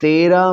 13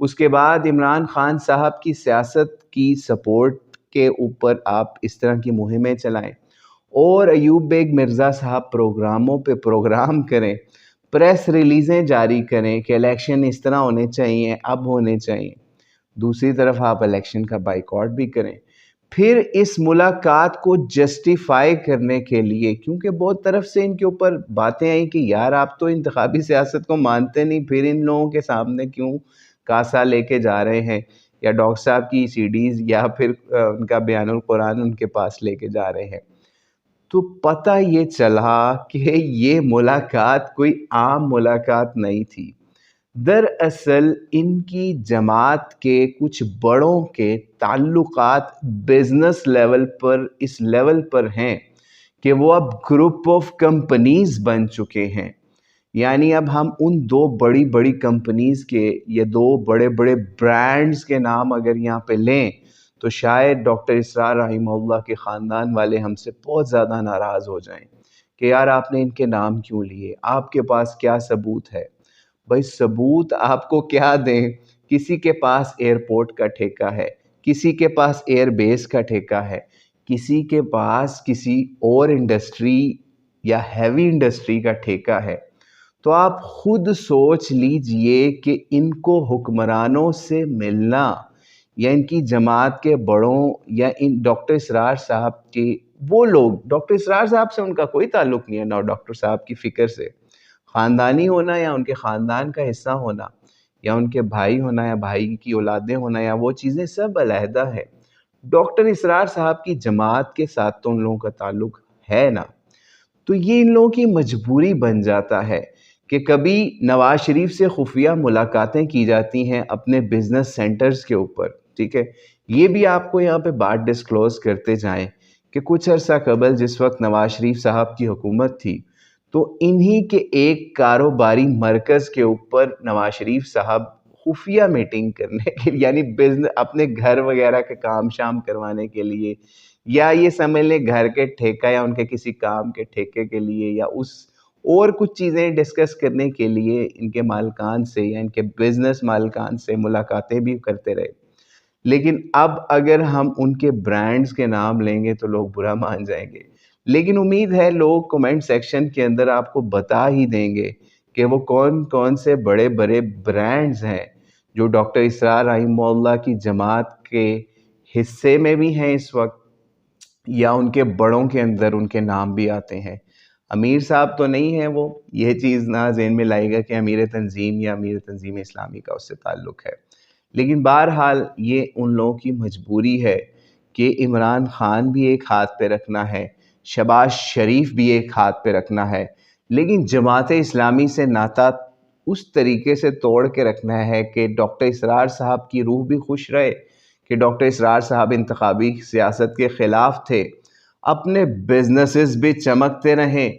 اس کے بعد عمران خان صاحب کی سیاست کی سپورٹ کے اوپر آپ اس طرح کی مہمیں چلائیں، اور ایوب بیگ مرزا صاحب پروگراموں پہ پروگرام کریں، پریس ریلیزیں جاری کریں کہ الیکشن اس طرح ہونے چاہیے، اب ہونے چاہیے، دوسری طرف آپ الیکشن کا بائیکاٹ بھی کریں۔ پھر اس ملاقات کو جسٹیفائی کرنے کے لیے، کیونکہ بہت طرف سے ان کے اوپر باتیں آئیں کہ یار آپ تو انتخابی سیاست کو مانتے نہیں، پھر ان لوگوں کے سامنے کیوں کاسا لے کے جا رہے ہیں، یا ڈاکٹر صاحب کی سی ڈیز یا پھر ان کا بیان القرآن ان کے پاس لے کے جا رہے ہیں۔ تو پتہ یہ چلا کہ یہ ملاقات کوئی عام ملاقات نہیں تھی، دراصل ان کی جماعت کے کچھ بڑوں کے تعلقات بزنس لیول پر اس لیول پر ہیں کہ وہ اب گروپ آف کمپنیز بن چکے ہیں۔ یعنی اب ہم ان دو بڑی بڑی کمپنیز کے یا دو بڑے بڑے برانڈز کے نام اگر یہاں پہ لیں تو شاید ڈاکٹر اسرار رحمہ اللہ کے خاندان والے ہم سے بہت زیادہ ناراض ہو جائیں کہ یار آپ نے ان کے نام کیوں لیے، آپ کے پاس کیا ثبوت ہے؟ بھائی ثبوت آپ کو کیا دیں؟ کسی کے پاس ایئرپورٹ کا ٹھیکہ ہے، کسی کے پاس ایئر بیس کا ٹھیکہ ہے، کسی کے پاس کسی اور انڈسٹری یا ہیوی انڈسٹری کا ٹھیکہ ہے۔ تو آپ خود سوچ لیجئے کہ ان کو حکمرانوں سے ملنا یا ان کی جماعت کے بڑوں یا ان ڈاکٹر اسرار صاحب کے وہ لوگ، ڈاکٹر اسرار صاحب سے ان کا کوئی تعلق نہیں ہے، نہ ڈاکٹر صاحب کی فکر سے، خاندانی ہونا یا ان کے خاندان کا حصہ ہونا یا ان کے بھائی ہونا یا بھائی کی اولادیں ہونا یا وہ چیزیں سب علیحدہ ہے، ڈاکٹر اسرار صاحب کی جماعت کے ساتھ تو ان لوگوں کا تعلق ہے نا۔ تو یہ ان لوگوں کی مجبوری بن جاتا ہے کہ کبھی نواز شریف سے خفیہ ملاقاتیں کی جاتی ہیں اپنے بزنس سینٹرز کے اوپر، ٹھیک ہے۔ یہ بھی آپ کو یہاں پہ بات ڈسکلوز کرتے جائیں کہ کچھ عرصہ قبل جس وقت نواز شریف صاحب کی حکومت تھی تو انہی کے ایک کاروباری مرکز کے اوپر نواز شریف صاحب خفیہ میٹنگ کرنے کے لیے، یعنی بزنس اپنے گھر وغیرہ کے کام شام کروانے کے لیے، یا یہ سمجھ لیں گھر کے ٹھیکہ یا ان کے کسی کام کے ٹھیکے کے لیے یا اس اور کچھ چیزیں ڈسکس کرنے کے لیے ان کے مالکان سے یا ان کے بزنس مالکان سے ملاقاتیں بھی کرتے رہے۔ لیکن اب اگر ہم ان کے برانڈز کے نام لیں گے تو لوگ برا مان جائیں گے، لیکن امید ہے لوگ کومنٹ سیکشن کے اندر آپ کو بتا ہی دیں گے کہ وہ کون کون سے بڑے بڑے برانڈز ہیں جو ڈاکٹر اسرار رحمہ اللہ کی جماعت کے حصے میں بھی ہیں اس وقت، یا ان کے بڑوں کے اندر ان کے نام بھی آتے ہیں۔ امیر صاحب تو نہیں ہے، وہ یہ چیز نہ ذہن میں لائے گا کہ امیر تنظیم یا امیر تنظیم اسلامی کا اس سے تعلق ہے، لیکن بہرحال یہ ان لوگوں کی مجبوری ہے کہ عمران خان بھی ایک ہاتھ پہ رکھنا ہے، شہباز شریف بھی ایک ہاتھ پہ رکھنا ہے، لیکن جماعت اسلامی سے ناطا اس طریقے سے توڑ کے رکھنا ہے کہ ڈاکٹر اسرار صاحب کی روح بھی خوش رہے کہ ڈاکٹر اسرار صاحب انتخابی سیاست کے خلاف تھے، اپنے بزنسز بھی چمکتے رہیں،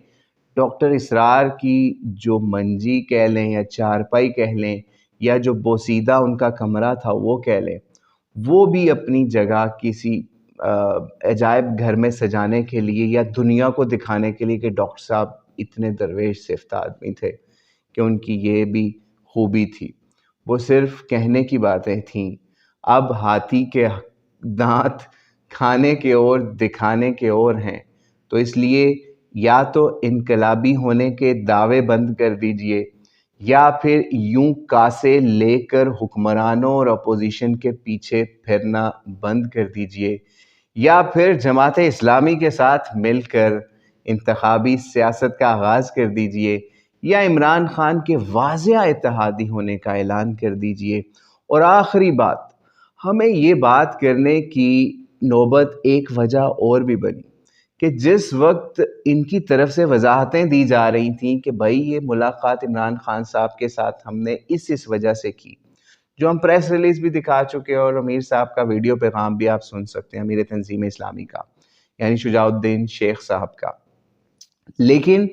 ڈاکٹر اسرار کی جو منجی کہہ لیں یا چارپائی کہہ لیں یا جو بوسیدہ ان کا کمرہ تھا وہ کہہ لیں، وہ بھی اپنی جگہ کسی عجائب گھر میں سجانے کے لیے یا دنیا کو دکھانے کے لیے کہ ڈاکٹر صاحب اتنے درویش صفت آدمی تھے کہ ان کی یہ بھی خوبی تھی، وہ صرف کہنے کی باتیں تھیں۔ اب ہاتھی کے دانت کھانے کے اور دکھانے کے اور ہیں، تو اس لیے یا تو انقلابی ہونے کے دعوے بند کر دیجئے یا پھر یوں کاسے لے کر حکمرانوں اور اپوزیشن کے پیچھے پھرنا بند کر دیجئے، یا پھر جماعت اسلامی کے ساتھ مل کر انتخابی سیاست کا آغاز کر دیجئے، یا عمران خان کے واضح اتحادی ہونے کا اعلان کر دیجئے۔ اور آخری بات، ہمیں یہ بات کرنے کی نوبت ایک وجہ اور بھی بنی کہ جس وقت ان کی طرف سے وضاحتیں دی جا رہی تھیں کہ بھائی یہ ملاقات عمران خان صاحب کے ساتھ ہم نے اس وجہ سے کی، جو ہم پریس ریلیز بھی دکھا چکے اور امیر صاحب کا ویڈیو پیغام بھی آپ سن سکتے ہیں، امیر تنظیم اسلامی کا یعنی شجاع الدین شیخ صاحب کا، لیکن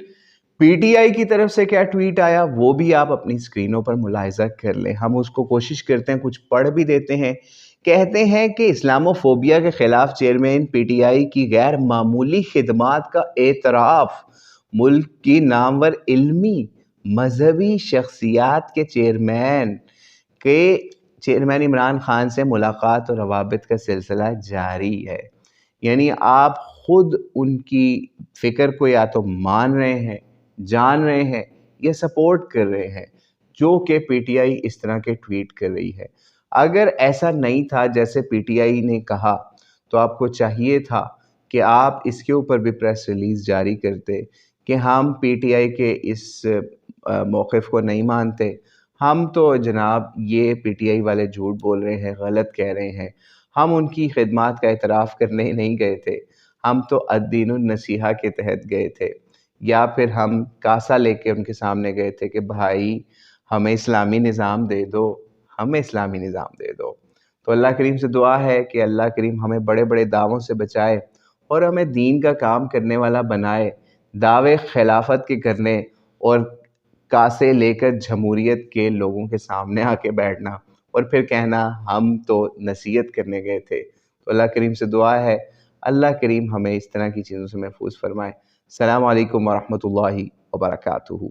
پی ٹی آئی کی طرف سے کیا ٹویٹ آیا وہ بھی آپ اپنی سکرینوں پر ملاحظہ کر لیں، ہم اس کو کوشش کرتے ہیں کچھ پڑھ بھی دیتے ہیں۔ کہتے ہیں کہ اسلامو فوبیا کے خلاف چیئرمین پی ٹی آئی کی غیر معمولی خدمات کا اعتراف، ملک کی نامور علمی مذہبی شخصیات کے چیئرمین عمران خان سے ملاقات اور روابط کا سلسلہ جاری ہے، یعنی آپ خود ان کی فکر کو یا تو مان رہے ہیں، جان رہے ہیں یا سپورٹ کر رہے ہیں، جو کہ پی ٹی آئی اس طرح کے ٹویٹ کر رہی ہے۔ اگر ایسا نہیں تھا جیسے پی ٹی آئی نے کہا تو آپ کو چاہیے تھا کہ آپ اس کے اوپر بھی پریس ریلیز جاری کرتے کہ ہم پی ٹی آئی کے اس موقف کو نہیں مانتے، ہم تو جناب یہ پی ٹی آئی والے جھوٹ بول رہے ہیں، غلط کہہ رہے ہیں، ہم ان کی خدمات کا اعتراف کرنے نہیں گئے تھے، ہم تو الدین النصیحہ کے تحت گئے تھے، یا پھر ہم کاسا لے کے ان کے سامنے گئے تھے کہ بھائی ہمیں اسلامی نظام دے دو، ہمیں اسلامی نظام دے دو۔ تو اللہ کریم سے دعا ہے کہ اللہ کریم ہمیں بڑے بڑے دعووں سے بچائے اور ہمیں دین کا کام کرنے والا بنائے، دعوے خلافت کے کرنے اور کاسے لے کر جمہوریت کے لوگوں کے سامنے آ کے بیٹھنا اور پھر کہنا ہم تو نصیحت کرنے گئے تھے۔ تو اللہ کریم سے دعا ہے اللہ کریم ہمیں اس طرح کی چیزوں سے محفوظ فرمائے۔ السلام علیکم ورحمۃ اللہ وبرکاتہ۔